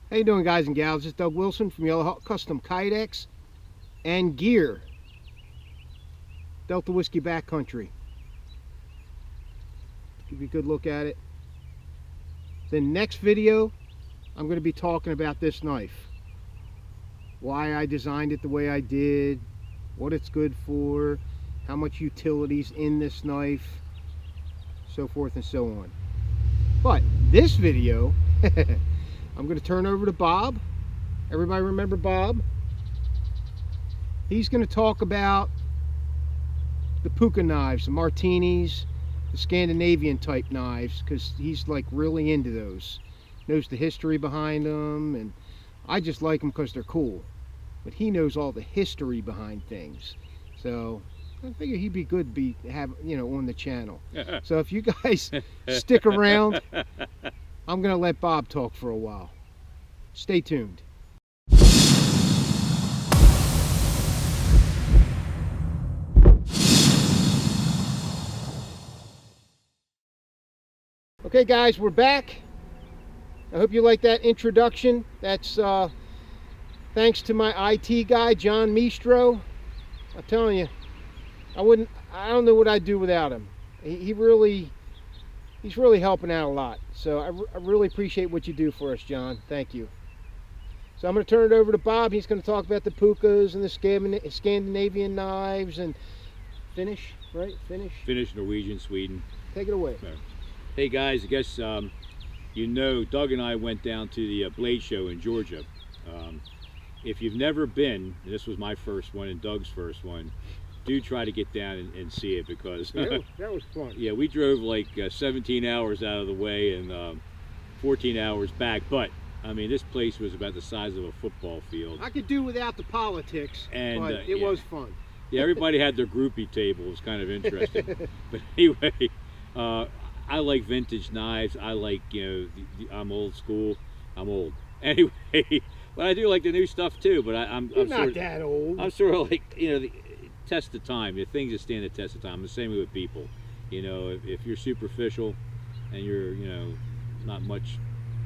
How you doing, guys and gals? This is Doug Wilson from Yellow Hawk Custom Kydex and Gear, Delta Whiskey Backcountry. Give you a good look at it. The next video, I'm going to be talking about this knife. Why I designed it the way I did, what it's good for, how much utility's in this knife, so forth and so on. But this video, I'm going to turn over to Bob. Everybody remember Bob? He's going to talk about the puuko knives, the martinis, the Scandinavian type knives, because he's like really into those. Knows the history behind them, and I just like them because they're cool. But he knows all the history behind things. So I figure he'd be good to have on the channel. So if you guys stick around, I'm going to let Bob talk for a while. Stay tuned. Okay guys, we're back. I hope you like that introduction. That's thanks to my IT guy, John Mistro. I'm telling you, I don't know what I'd do without him. He's really helping out a lot. So I really appreciate what you do for us, John. Thank you. So I'm going to turn it over to Bob. He's going to talk about the puukos and the Scandinavian knives and Finnish, right? Finnish, Norwegian, Sweden. Take it away. Hey guys, I guess Doug and I went down to the Blade Show in Georgia. If you've never been, and this was my first one and Doug's first one, do try to get down and see it, because that was fun. Yeah, we drove like 17 hours out of the way and 14 hours back, but I mean, this place was about the size of a football field. I could do without the politics, and but it was fun. Yeah, everybody had their groupie table. It was kind of interesting. But anyway, I like vintage knives. I like, I'm old school. I'm old. Anyway, but I do like the new stuff too. But I'm not that old. I'm sort of like, the test of time. The things that stand the test of time. The same way with people. If you're superficial and you're, not much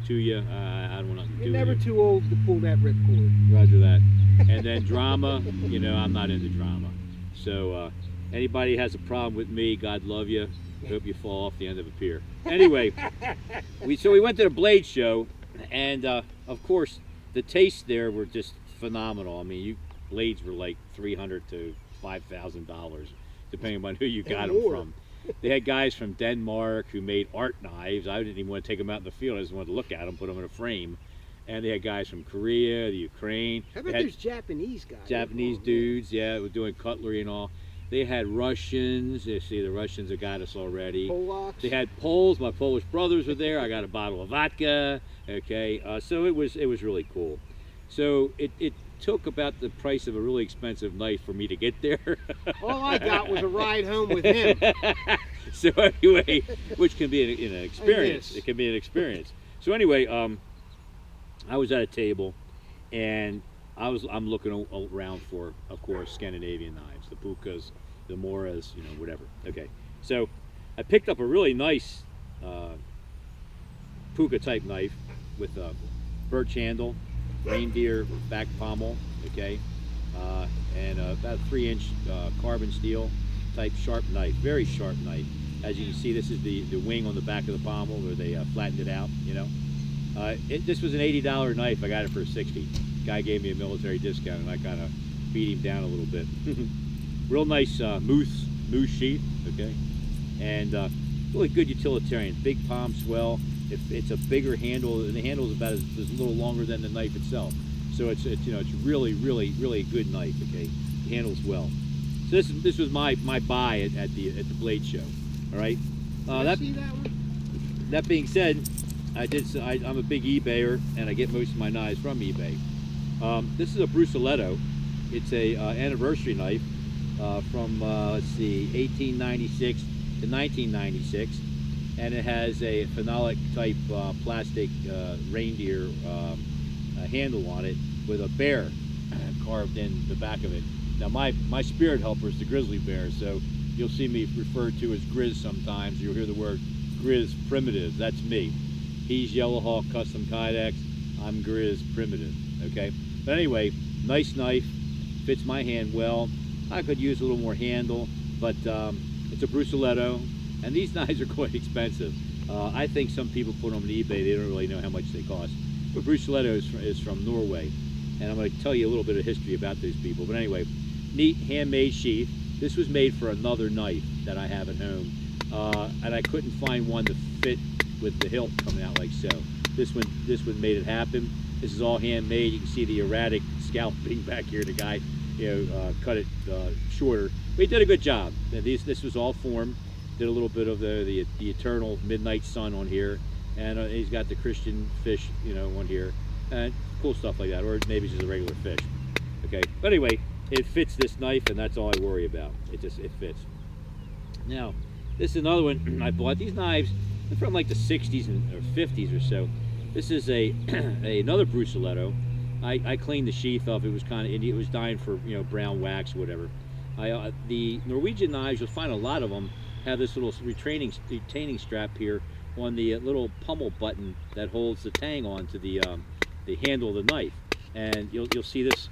to you, I don't want to do it. You're never too old to pull that ripcord. Roger that. And then drama, I'm not into drama. So anybody has a problem with me, God love you. Hope you fall off the end of a pier. Anyway, we went to the Blade Show, and of course the tastes there were just phenomenal. I mean, blades were like $300 to $5,000, depending on who you got them from. They had guys from Denmark who made art knives. I didn't even want to take them out in the field. I just wanted to look at them, put them in a frame. And they had guys from Korea, the Ukraine. How about there's Japanese guys? Japanese dudes, yeah, were doing cutlery and all. They had Russians. You see, the Russians have got us already. Polacks. They had Poles. My Polish brothers were there. I got a bottle of vodka. Okay, so it was really cool. So it took about the price of a really expensive knife for me to get there. All I got was a ride home with him. So anyway, which can be an experience. Yes. It can be an experience. So anyway, I was at a table, and I'm looking around for, of course, Scandinavian knives, the puukos, the moras, whatever. Okay, so I picked up a really nice puuko type knife with a birch handle, reindeer back pommel, okay, and about a 3-inch carbon steel type sharp knife, very sharp knife. As you can see, this is the wing on the back of the pommel where they flattened it out, this was an $80 knife. I got it for $60. Guy gave me a military discount, and I kind of beat him down a little bit. Real nice moose sheath, okay, and really good utilitarian. Big palm swell. It's a bigger handle, and the handle is about is a little longer than the knife itself. So it's really a good knife. Okay, it handles well. So this was my buy at the Blade Show. All right. See that one? That being said, I'm a big eBayer, and I get most of my knives from eBay. This is a Brusaletto. It's a anniversary knife from let's see, 1896 to 1996, and it has a phenolic type plastic reindeer handle on it with a bear carved in the back of it. Now my spirit helper is the grizzly bear, so you'll see me referred to as Grizz sometimes. You'll hear the word Grizz Primitive. That's me. He's Yellow Hawk Custom Kydex. I'm Grizz Primitive, okay? But anyway, nice knife, fits my hand well. I could use a little more handle, but it's a Brusaletto, and these knives are quite expensive. I think some people put them on eBay, they don't really know how much they cost. But Brusaletto is from Norway, and I'm going to tell you a little bit of history about those people. But anyway, neat handmade sheath. This was made for another knife that I have at home, and I couldn't find one to fit with the hilt coming out like so. This one made it happen. This is all handmade. You can see the erratic scalping back here. The guy, cut it shorter. But he did a good job. This was all formed. Did a little bit of the eternal midnight sun on here, and he's got the Christian fish, on here, and cool stuff like that. Or maybe it's just a regular fish. Okay. But anyway, it fits this knife, and that's all I worry about. It fits. Now, this is another one I bought. These knives are from like the 60s or 50s or so. This is another Brusaletto. I cleaned the sheath off. It was dying for brown wax or whatever. The Norwegian knives, you'll find a lot of them have this little retaining strap here on the little pummel button that holds the tang on to the handle of the knife. And you'll see this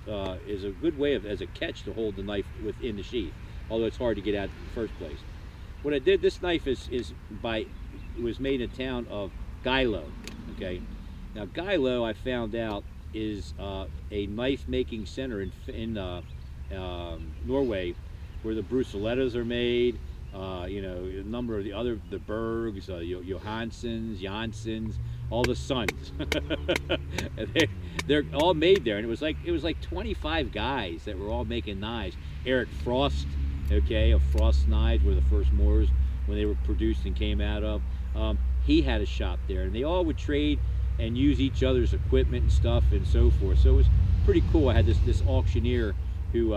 is a good way as a catch to hold the knife within the sheath, although it's hard to get out in the first place. What I did, this knife it was made in the town of Geilo. Okay, now Geilo, I found out, is a knife making center in Norway, where the Brusalettos are made. A number of the Bergs, Johanssons, all the sons. They're all made there, and it was like 25 guys that were all making knives. Eric Frost, of Frost Knives, were the first Moors when they were produced and came out of. He had a shop there, and they all would trade and use each other's equipment and stuff and so forth. So it was pretty cool. I had this auctioneer who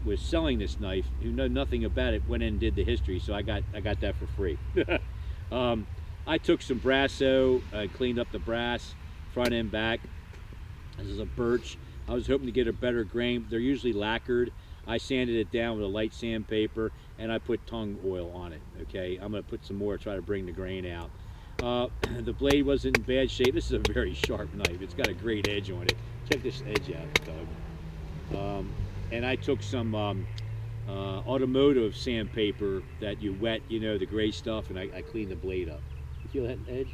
was selling this knife, who knew nothing about it, went in and did the history, so I got that for free. I took some Brasso, cleaned up the brass, front and back. This is a birch. I was hoping to get a better grain. They're usually lacquered. I sanded it down with a light sandpaper, and I put tung oil on it. Okay, I'm going to put some more, try to bring the grain out. The blade wasn't in bad shape. This is a very sharp knife. It's got a great edge on it. Check this edge out, Doug. And I took some automotive sandpaper that you wet, the gray stuff, and I cleaned the blade up. You feel that edge?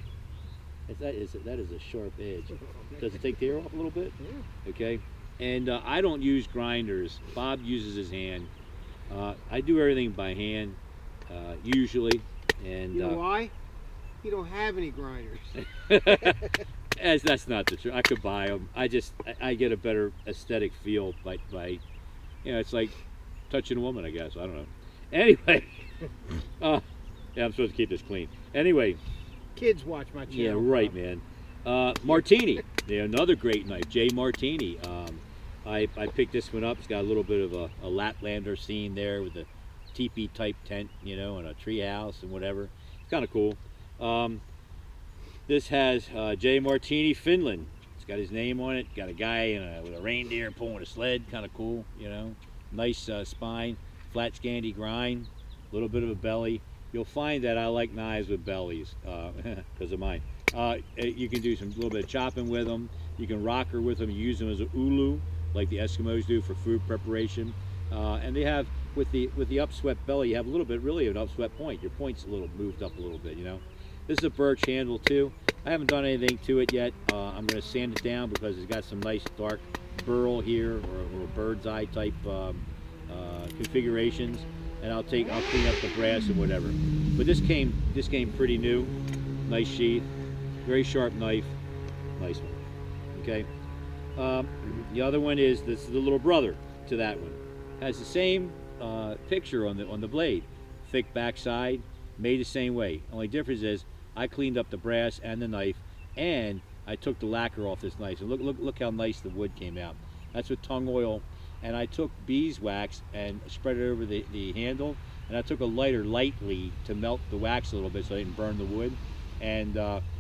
That is a sharp edge. Does it take the air off a little bit? Yeah. Okay. And I don't use grinders. Bob uses his hand. I do everything by hand, usually. And you know why? You don't have any grinders. That's not the truth. I could buy them. I get a better aesthetic feel by it's like touching a woman, I guess. I don't know. Anyway, yeah, I'm supposed to keep this clean. Anyway, kids watch my channel. Yeah, right, man. Martini, another great knife, J. Martini. I picked this one up. It's got a little bit of a Laplander scene there with a teepee type tent, and a tree house and whatever. It's kind of cool. This has J. Martini, Finland. It's got his name on it. Got a guy with a reindeer pulling a sled. Kind of cool, Nice spine, flat Scandi grind, a little bit of a belly. You'll find that I like knives with bellies because of mine. You can do a little bit of chopping with them. You can rocker with them. You use them as a ulu, like the Eskimos do for food preparation. And they have, with the upswept belly, you have a little bit really of an upswept point. Your point's a little moved up a little bit, This is a birch handle too. I haven't done anything to it yet. I'm going to sand it down because it's got some nice dark burl here, or bird's eye type configurations. And I'll clean up the brass and whatever. But this came pretty new. Nice sheath, very sharp knife, nice one. Okay. The other one is the little brother to that one. Has the same picture on the blade, thick backside, made the same way. Only difference is I cleaned up the brass and the knife, and I took the lacquer off this knife. And look how nice the wood came out. That's with tung oil. And I took beeswax and spread it over the handle, and I took a lighter lightly to melt the wax a little bit so I didn't burn the wood, and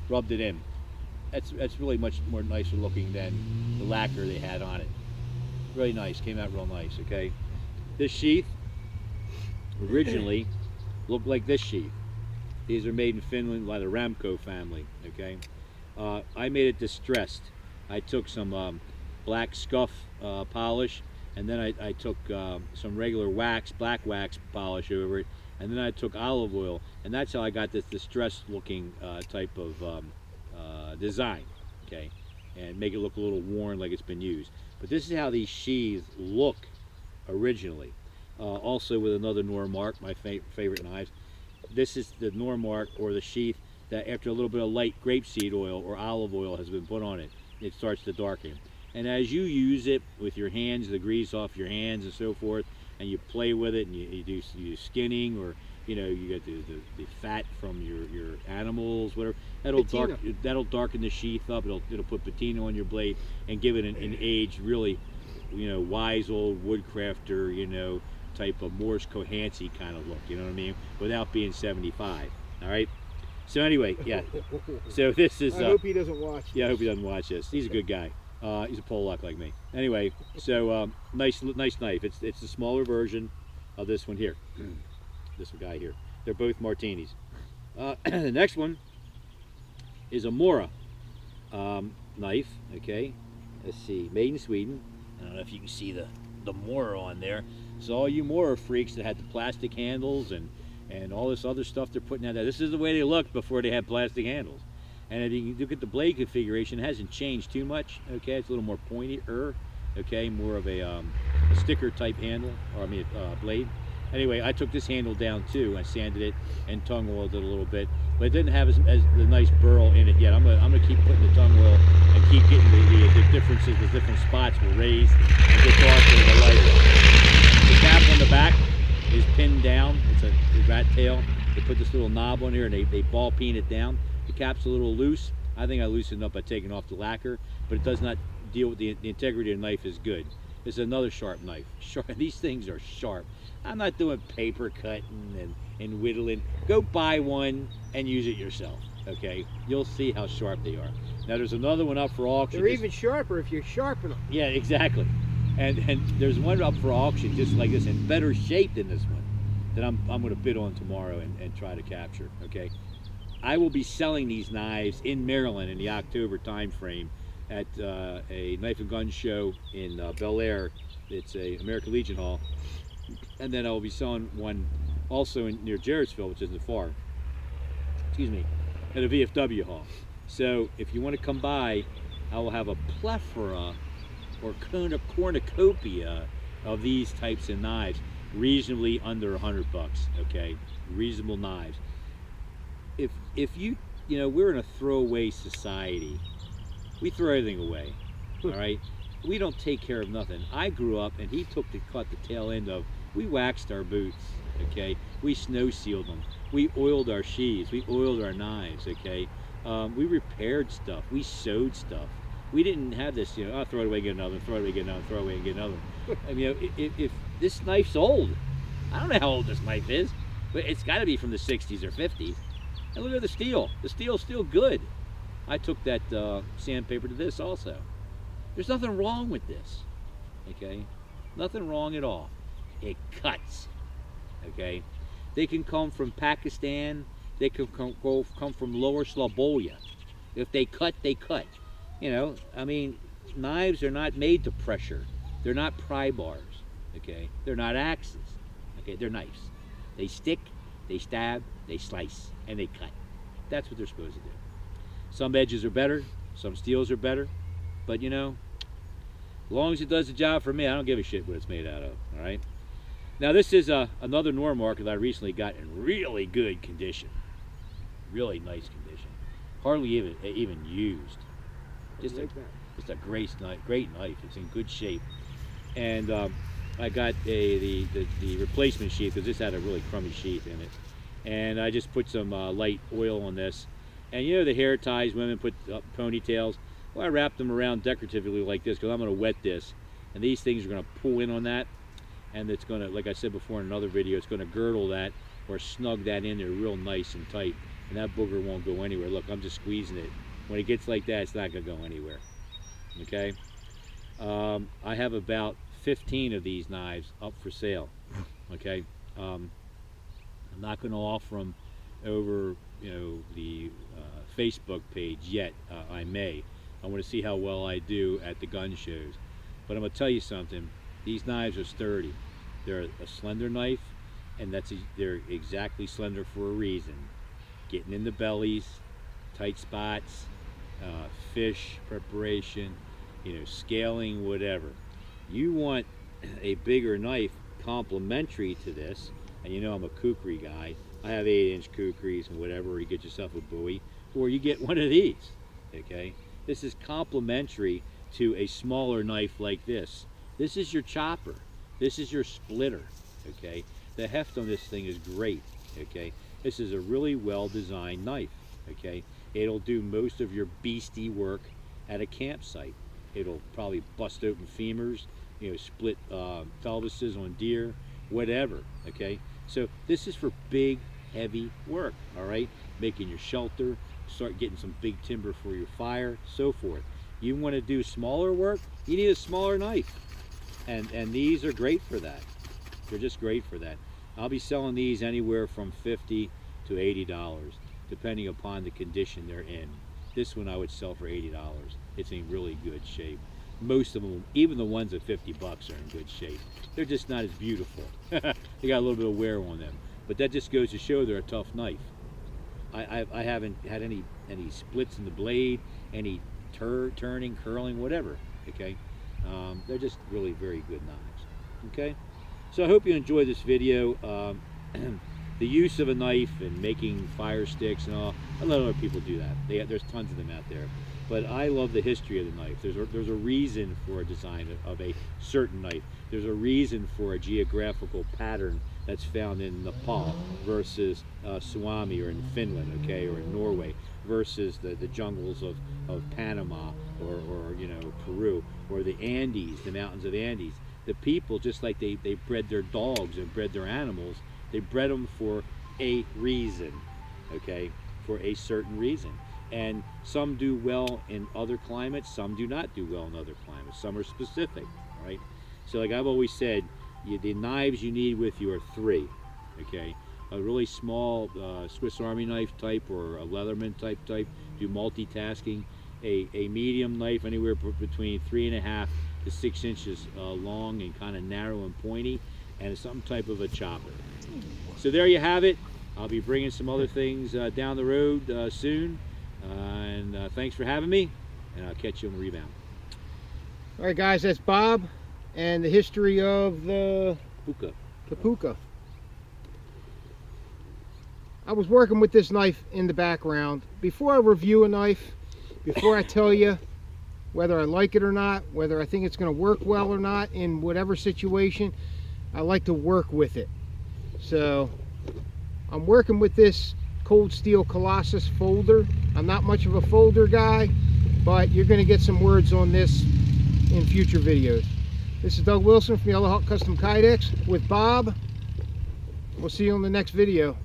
rubbed it in. That's really much more nicer looking than the lacquer they had on it. Really nice, came out real nice, okay? This sheath originally looked like this sheath. These are made in Finland by the Ramco family, okay? I made it distressed. I took some black scuff polish, and then I took some regular wax, black wax polish over it, and then I took olive oil, and that's how I got this distressed looking type of design, okay, and make it look a little worn like it's been used. But this is how these sheaths look originally. Also with another Normark, my favorite knives. This is the Normark, or the sheath, that after a little bit of light grapeseed oil or olive oil has been put on it, it starts to darken. And as you use it with your hands, the grease off your hands and so forth, and you play with it, and you do skinning, or you know, you get the fat from your animals, whatever, that'll darken the sheath up. It'll put patina on your blade and give it an age, really, you know, wise old woodcrafter, you know, type of Morse Cohancy kind of look, you know what I mean, without being 75. All right. So anyway, yeah. So this is. I hope he doesn't watch. Yeah, I hope he doesn't watch this. He's a good guy. He's a Polak like me. Anyway, so nice knife. It's the smaller version of this one here. This guy here. They're both Martinis. The next one is a Mora knife. Okay. Let's see. Made in Sweden. I don't know if you can see the Mora on there. So all you Mora freaks that had the plastic handles and all this other stuff they're putting out there. This is the way they looked before they had plastic handles. And if you look at the blade configuration, it hasn't changed too much. Okay, it's a little more pointy-er. Okay, more of a sticker type handle, or I mean blade. Anyway, I took this handle down too. I sanded it and tongue oiled it a little bit, but it didn't have as the nice burl in it yet. I'm gonna keep putting the tongue oil and keep getting the differences. The different spots will raise and get darker and lighter. The cap on the back is pinned down. It's a rat tail. They put this little knob on here and they ball peen it down. The cap's a little loose. I think I loosened it up by taking off the lacquer, but it does not deal with the integrity of the knife is good. It's another sharp knife. These things are sharp. I'm not doing paper cutting and whittling. Go buy one and use it yourself, okay? You'll see how sharp they are. Now there's another one up for auction. They're even sharper if you sharpen them. Yeah, exactly. And there's one up for auction just like this, in better shape than this one, that I'm going to bid on tomorrow and try to capture, okay? I will be selling these knives in Maryland in the October time frame at a knife and gun show in Bel Air. It's a American Legion Hall. And then I will be selling one also near Jarrettsville, which isn't far, excuse me, at a VFW hall. So if you want to come by, I will have a plethora or cornucopia of these types of knives, reasonably under $100, okay? Reasonable knives. If you know, we're in a throwaway society. We throw everything away, all right? We don't take care of nothing. I grew up, and he cut the tail end of, we waxed our boots, okay? We snow sealed them. We oiled our sheaths. We oiled our knives, okay? We repaired stuff. We sewed stuff. We didn't have this, you know, oh, throw it away, get another one, throw it away, get another one, throw it away, get another one. I mean, you know, if this knife's old, I don't know how old this knife is, but it's got to be from the 60s or 50s. And look at the steel. The steel's still good. I took that sandpaper to this also. There's nothing wrong with this, okay? Nothing wrong at all. It cuts, okay? They can come from Pakistan. They can come from Lower Slavolia. If they cut, they cut. You know, I mean, knives are not made to pressure. They're not pry bars, okay? They're not axes, okay? They're knives. They stick, they stab, they slice, and they cut. That's what they're supposed to do. Some edges are better, some steels are better, but you know, as long as it does the job for me, I don't give a shit what it's made out of, all right? Now this is another Normark that I recently got in really good condition. Really nice condition. Hardly even used. Just a great knife. It's in good shape. And I got the replacement sheath because this had a really crummy sheath in it. And I just put some light oil on this. And you know the hair ties women put ponytails? Well, I wrapped them around decoratively like this because I'm going to wet this. And these things are going to pull in on that. And it's going to, like I said before in another video, it's going to girdle that or snug that in there real nice and tight. And that booger won't go anywhere. Look, I'm just squeezing it. When it gets like that, it's not going to go anywhere. Okay? I have about 15 of these knives up for sale. Okay? I'm not going to offer them over, you know, the Facebook page yet. I may. I want to see how well I do at the gun shows. But I'm going to tell you something. These knives are sturdy. They're a slender knife, and they're exactly slender for a reason. Getting in the bellies, tight spots, fish preparation, you know, scaling, whatever. You want a bigger knife complementary to this, and you know I'm a kukri guy. I have 8-inch kukris and whatever, or you get yourself a Bowie, or you get one of these, okay? This is complementary to a smaller knife like this. This is your chopper. This is your splitter, okay? The heft on this thing is great, okay? This is a really well-designed knife, okay? It'll do most of your beastie work at a campsite. It'll probably bust open femurs, you know, split pelvises on deer, whatever, okay? So this is for big, heavy work, all right? Making your shelter, start getting some big timber for your fire, so forth. You want to do smaller work, you need a smaller knife. And these are great for that. They're just great for that. I'll be selling these anywhere from $50 to $80, depending upon the condition they're in. This one I would sell for $80. It's in really good shape. Most of them, even the ones at 50 bucks, are in good shape. They're just not as beautiful. They got a little bit of wear on them. But that just goes to show they're a tough knife. I haven't had any splits in the blade, any turning, curling, whatever, okay? They're just really very good knives, okay? So I hope you enjoyed this video. The use of a knife and making fire sticks and all, I let other people do that. There's tons of them out there. But I love the history of the knife. There's a reason for a design of a certain knife. There's a reason for a geographical pattern that's found in Nepal versus Suomi, or in Finland, okay, or in Norway, versus the jungles of Panama, or you know, Peru, or the Andes, the mountains of Andes. The people, just like they bred their dogs and bred their animals, they bred them for a reason, okay, for a certain reason. And some do well in other climates, some do not do well in other climates. Some are specific, right? So like I've always said, the knives you need with you are 3, okay? A really small Swiss Army knife type, or a Leatherman type, do multitasking. A medium knife, anywhere between 3.5 to 6 inches long and kind of narrow and pointy, and some type of a chopper. So there you have it. I'll be bringing some other things down the road soon. And thanks for having me, and I'll catch you on the rebound. All right, guys, that's Bob and the history of the puuko. The puuko. I was working with this knife in the background. Before I review a knife, before I tell you whether I like it or not, whether I think it's going to work well or not in whatever situation, I like to work with it. So I'm working with this Cold Steel Colossus folder. I'm not much of a folder guy, but you're going to get some words on this in future videos. This is Doug Wilson from Yellow Hawk Custom Kydex with Bob. We'll see you on the next video.